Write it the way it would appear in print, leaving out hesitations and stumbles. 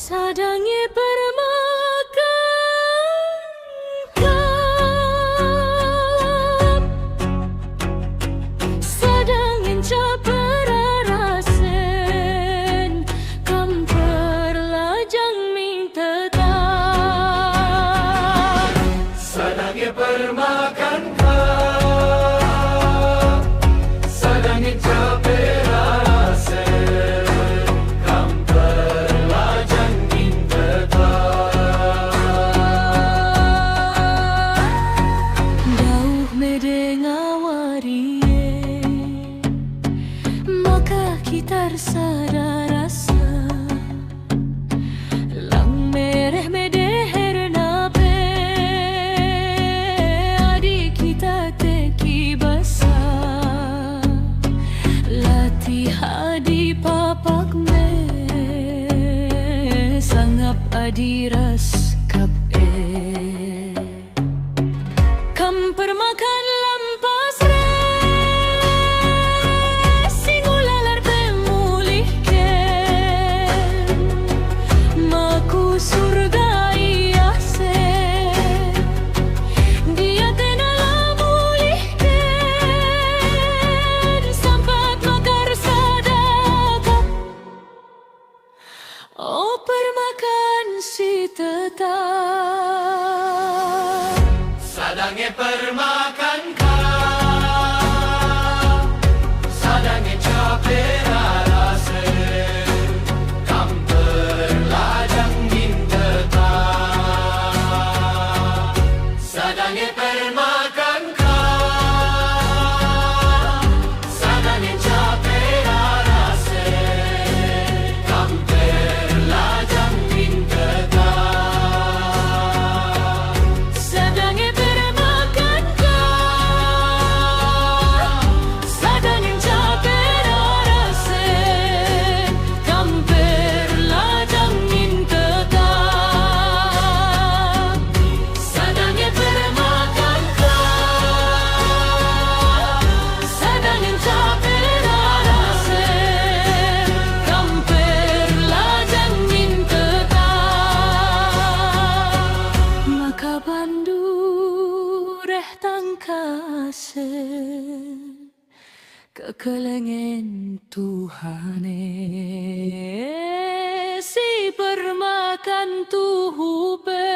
Sadangi permakan sadangin caperarasen kam perlajang ming tetap. Sadangi permakan sadangi caperarasen kam perlajang ming tetap. Dauh medengawari maka kita sadar rasa lang mereh medeher nape adik kita teki basa latih adi papak me sangap adi ras kap kam permakan lampas re singulalar pemulihkan maku surga iase dia tenala mulihkan sampat makar sadaka oh permakan si tetap. Sadangi permakan sadangi caperarasen kam perlajang ming tetap. Sadangi permakan sadangi caperarasen kam perlajang ming tetap. Sadangi permakan sadangi caperarasen kam perlajang ming tetap. Sadangi permakan sadangi caperarasen kam perlajang ming tetap. Maka bandu reh tangkasen kekelengen Tuhane si permakan tuhupe